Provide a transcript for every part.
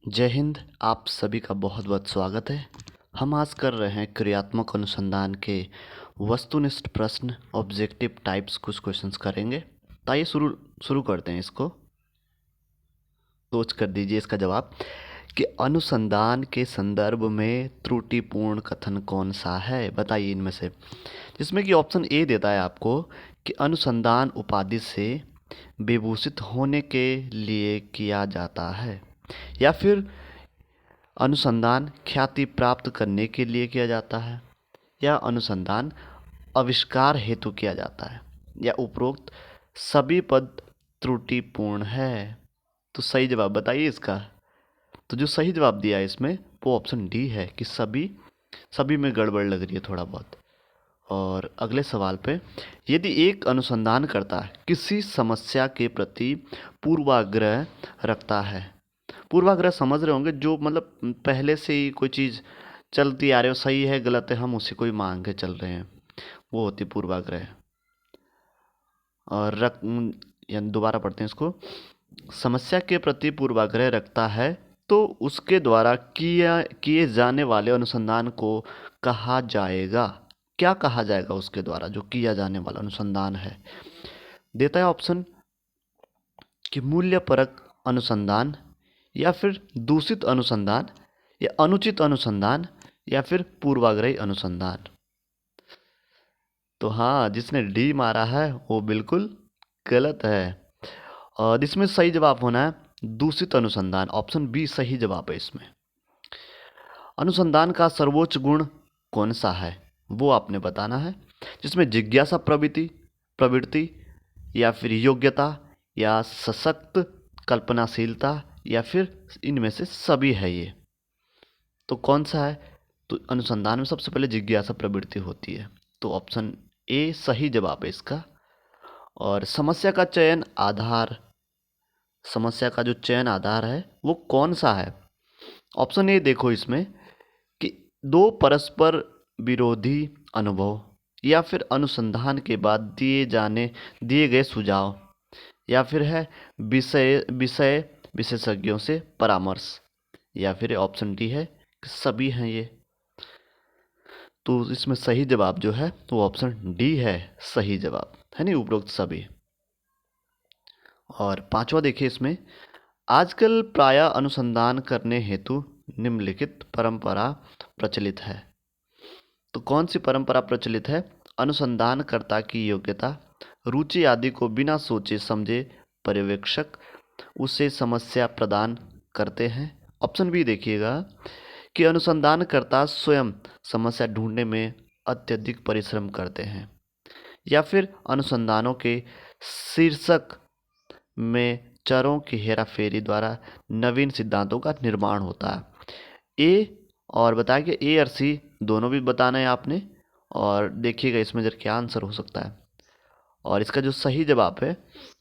जय हिंद। आप सभी का बहुत बहुत स्वागत है। हम आज कर रहे हैं क्रियात्मक अनुसंधान के वस्तुनिष्ठ प्रश्न ऑब्जेक्टिव टाइप्स कुछ क्वेश्चंस करेंगे। तो आइए शुरू शुरू करते हैं इसको। सोच कर दीजिए इसका जवाब कि अनुसंधान के संदर्भ में त्रुटिपूर्ण कथन कौन सा है। बताइए इनमें से, जिसमें कि ऑप्शन ए देता है आपको कि अनुसंधान उपाधि से विभूषित होने के लिए किया जाता है, या फिर अनुसंधान ख्याति प्राप्त करने के लिए किया जाता है, या अनुसंधान आविष्कार हेतु किया जाता है, या उपरोक्त सभी पद त्रुटिपूर्ण है। तो सही जवाब बताइए इसका। तो जो सही जवाब दिया है इसमें वो ऑप्शन डी है कि सभी सभी में गड़बड़ लग रही है थोड़ा बहुत। और अगले सवाल पे, यदि एक अनुसंधानकर्ता किसी समस्या के प्रति पूर्वाग्रह रखता है। पूर्वाग्रह समझ रहे होंगे, जो मतलब पहले से ही कोई चीज़ चलती आ रही हो, सही है गलत है हम उसी को ही मान के चल रहे हैं, वो होती पूर्वाग्रह। और या दोबारा पढ़ते हैं इसको। समस्या के प्रति पूर्वाग्रह रखता है तो उसके द्वारा किए जाने वाले अनुसंधान को कहा जाएगा। क्या कहा जाएगा उसके द्वारा जो किया जाने वाला अनुसंधान है। देता है ऑप्शन कि मूल्यपरक अनुसंधान, या फिर दूषित अनुसंधान, या अनुचित अनुसंधान, या फिर पूर्वाग्रही अनुसंधान। तो हाँ, जिसने डी मारा है वो बिल्कुल गलत है। और इसमें सही जवाब होना है दूषित अनुसंधान। ऑप्शन बी सही जवाब है इसमें। अनुसंधान का सर्वोच्च गुण कौन सा है वो आपने बताना है, जिसमें जिज्ञासा प्रवृत्ति, या फिर योग्यता, या सशक्त कल्पनाशीलता, या फिर इनमें से सभी है ये। तो कौन सा है। तो अनुसंधान में सबसे पहले जिज्ञासा प्रवृत्ति होती है, तो ऑप्शन ए सही जवाब है इसका। और समस्या का जो चयन आधार है वो कौन सा है। ऑप्शन ए देखो इसमें कि दो परस्पर विरोधी अनुभव, या फिर अनुसंधान के बाद दिए गए सुझाव, या फिर है विषय विषय विशेषज्ञों से परामर्श, या फिर ऑप्शन डी है कि सभी हैं ये। तो इसमें सही जवाब जो है वो ऑप्शन डी है, सही जवाब है नहीं, उपरोक्त सभी। और पांचवा देखिए इसमें, आजकल प्रायः अनुसंधान करने हेतु निम्नलिखित परंपरा प्रचलित है। तो कौन सी परंपरा प्रचलित है। अनुसंधानकर्ता की योग्यता, रुचि आदि को बिना सोचे समझे पर्यवेक्षक उसे समस्या प्रदान करते हैं। ऑप्शन बी देखिएगा कि अनुसंधानकर्ता स्वयं समस्या ढूंढने में अत्यधिक परिश्रम करते हैं, या फिर अनुसंधानों के शीर्षक में चरों की हेराफेरी द्वारा नवीन सिद्धांतों का निर्माण होता है। ए और बताया कि ए और सी दोनों भी बताना है आपने, और देखिएगा इसमें जरा क्या आंसर हो सकता है। और इसका जो सही जवाब है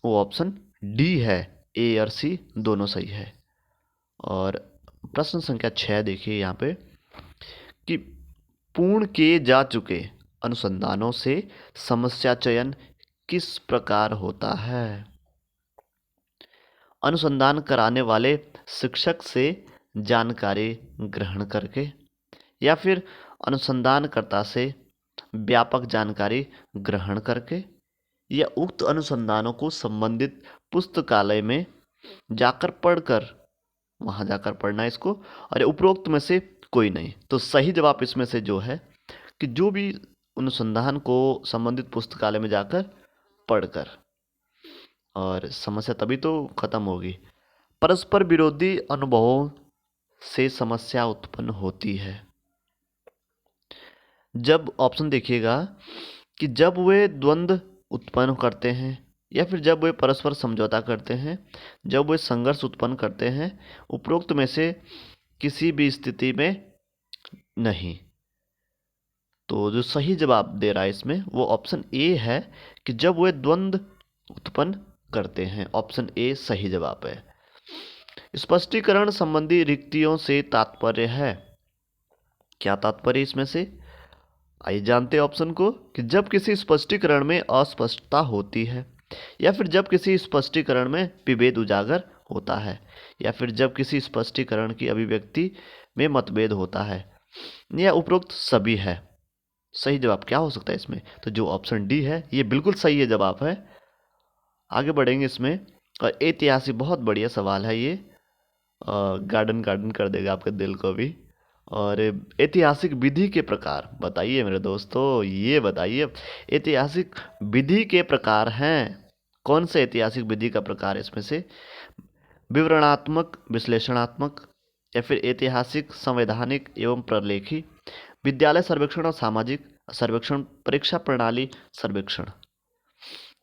वो ऑप्शन डी है, ए और सी दोनों सही है। और प्रश्न संख्या 6 देखिए यहाँ पे कि पूर्ण किए जा चुके अनुसंधानों से समस्या चयन किस प्रकार होता है। अनुसंधान कराने वाले शिक्षक से जानकारी ग्रहण करके, या फिर अनुसंधानकर्ता से व्यापक जानकारी ग्रहण करके, या उक्त अनुसंधानों को संबंधित पुस्तकालय में जाकर पढ़कर, वहाँ जाकर पढ़ना है इसको, और उपरोक्त में से कोई नहीं। तो सही जवाब इसमें से जो है कि जो भी अनुसंधान को संबंधित पुस्तकालय में जाकर पढ़कर, और समस्या तभी तो खत्म होगी। परस्पर विरोधी अनुभवों से समस्या उत्पन्न होती है जब, ऑप्शन देखिएगा कि जब वे द्वंद्व उत्पन्न करते हैं, या फिर जब वे परस्पर समझौता करते हैं, जब वे संघर्ष उत्पन्न करते हैं, उपरोक्त में से किसी भी स्थिति में नहीं। तो जो सही जवाब दे रहा है इसमें वो ऑप्शन ए है कि जब वे द्वंद्व उत्पन्न करते हैं। ऑप्शन ए सही जवाब है। स्पष्टीकरण संबंधी रिक्तियों से तात्पर्य है। क्या तात्पर्य इसमें से, आइए जानते हैं ऑप्शन को कि जब किसी स्पष्टीकरण में अस्पष्टता होती है, या फिर जब किसी स्पष्टीकरण में विभेद उजागर होता है, या फिर जब किसी स्पष्टीकरण की अभिव्यक्ति में मतभेद होता है, या उपरोक्त सभी है। सही जवाब क्या हो सकता है इसमें? तो जो ऑप्शन डी है ये बिल्कुल सही है जवाब है। आगे बढ़ेंगे इसमें। और ऐतिहासिक, बहुत बढ़िया सवाल है ये, गार्डन गार्डन कर देगा आपके दिल को भी। और ऐतिहासिक विधि के प्रकार बताइए मेरे दोस्तों, ये बताइए ऐतिहासिक विधि के प्रकार हैं। कौन से ऐतिहासिक विधि का प्रकार है इसमें से? विवरणात्मक, विश्लेषणात्मक, या फिर ऐतिहासिक, संवैधानिक एवं प्रलेखी, विद्यालय सर्वेक्षण और सामाजिक सर्वेक्षण, परीक्षा प्रणाली सर्वेक्षण।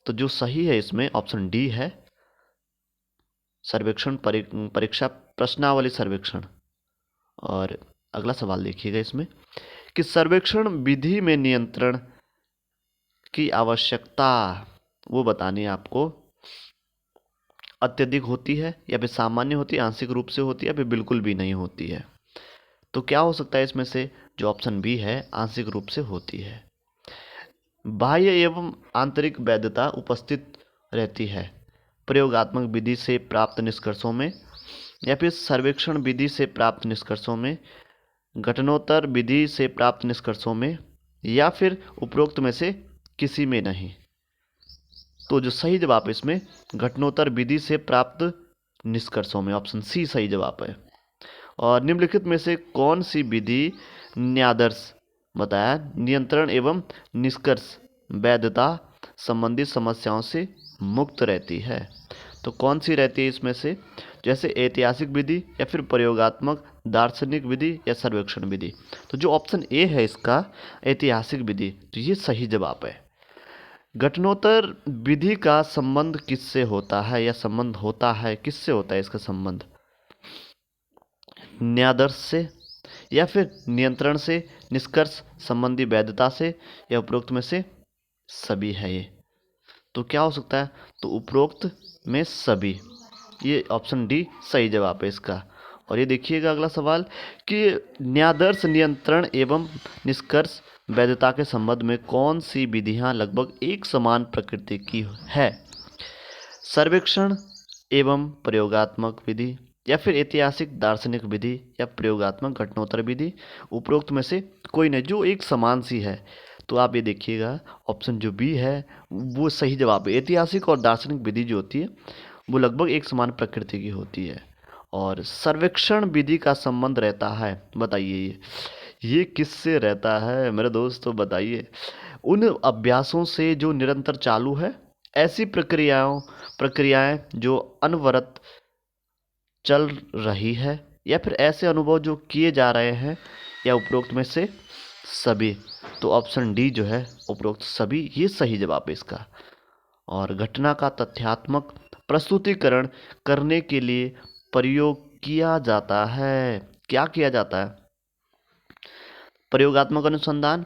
तो जो सही है इसमें ऑप्शन डी है, सर्वेक्षण, परीक्षा प्रश्नावली सर्वेक्षण। और अगला सवाल देखिएगा इसमें कि सर्वेक्षण विधि में नियंत्रण की आवश्यकता वो बतानी है आपको, अत्यधिक होती है या फिर सामान्य होती है, आंशिक रूप से होती है या फिर बिल्कुल भी नहीं होती है। तो क्या हो सकता है इसमें से? जो ऑप्शन बी है, आंशिक रूप से होती है। बाह्य एवं आंतरिक वैधता उपस्थित रहती है प्रयोगात्मक विधि से प्राप्त निष्कर्षों में, या फिर सर्वेक्षण विधि से प्राप्त निष्कर्षों में, घटनोत्तर विधि से प्राप्त निष्कर्षों में, या फिर उपरोक्त में से किसी में नहीं। तो जो सही जवाब है इसमें घटनोत्तर विधि से प्राप्त निष्कर्षों में, ऑप्शन सी सही जवाब है। और निम्नलिखित में से कौन सी विधि न्यादर्श बताया नियंत्रण एवं निष्कर्ष वैधता संबंधी समस्याओं से मुक्त रहती है? तो कौन सी रहती है इसमें से? जैसे ऐतिहासिक विधि, या फिर प्रयोगात्मक, दार्शनिक विधि, या सर्वेक्षण विधि। तो जो ऑप्शन ए है इसका, ऐतिहासिक विधि, तो ये सही जवाब है। घटनोत्तर विधि का संबंध किससे होता है, या संबंध होता है किससे होता है इसका संबंध? न्यादर्श से, या फिर नियंत्रण से, निष्कर्ष संबंधी वैधता से, या उपरोक्त में से सभी है ये। तो क्या हो सकता है? तो उपरोक्त में सभी, ये ऑप्शन डी सही जवाब है इसका। और ये देखिएगा अगला सवाल कि न्यादर्श, नियंत्रण एवं निष्कर्ष वैधता के संबंध में कौन सी विधियां लगभग एक समान प्रकृति की है? सर्वेक्षण एवं प्रयोगात्मक विधि, या फिर ऐतिहासिक, दार्शनिक विधि, या प्रयोगात्मक घटनोत्तर विधि, उपरोक्त में से कोई नहीं, जो एक समान सी है। तो आप ये देखिएगा ऑप्शन जो बी है वो सही जवाब है। ऐतिहासिक और दार्शनिक विधि जो होती है वो लगभग एक समान प्रकृति की होती है। और सर्वेक्षण विधि का संबंध रहता है, बताइए ये किससे रहता है मेरे दोस्तों? बताइए उन अभ्यासों से जो निरंतर चालू है, ऐसी प्रक्रियाएं जो अनवरत चल रही है, या फिर ऐसे अनुभव जो किए जा रहे हैं, या उपरोक्त में से सभी। तो ऑप्शन डी जो है उपरोक्त सभी, ये सही जवाब है इसका। और घटना का तथ्यात्मक प्रस्तुतिकरण करने के लिए प्रयोग किया जाता है। क्या किया जाता है? प्रयोगात्मक अनुसंधान,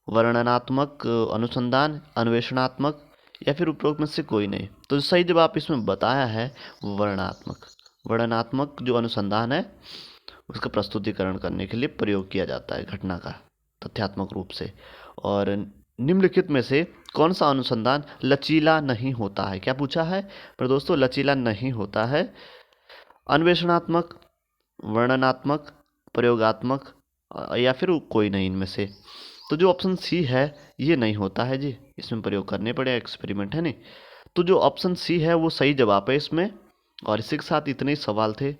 वर्णनात्मक अनुसंधान, अन्वेषणात्मक, या फिर उपरोक्त में से कोई नहीं। तो सही जवाब इसमें बताया है वर्णनात्मक। वर्णनात्मक जो अनुसंधान है उसका प्रस्तुतिकरण करने के लिए प्रयोग किया जाता है घटना का तथ्यात्मक रूप से। और निम्नलिखित में से कौन सा अनुसंधान लचीला नहीं होता है? क्या पूछा है पर दोस्तों? लचीला नहीं होता है। अन्वेषणात्मक, वर्णनात्मक, प्रयोगात्मक, या फिर कोई नहीं इनमें से। तो जो ऑप्शन सी है ये नहीं होता है जी, इसमें प्रयोग करने पड़े, एक्सपेरिमेंट है नहीं। तो जो ऑप्शन सी है वो सही जवाब है इसमें। और इसी के साथ इतने ही सवाल थे।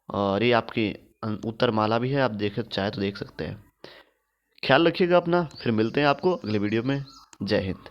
और ये आपकी उत्तर माला भी है, आप देख चाहे तो देख सकते हैं। ख्याल रखिएगा अपना, फिर मिलते हैं आपको अगले वीडियो में। जय हिंद।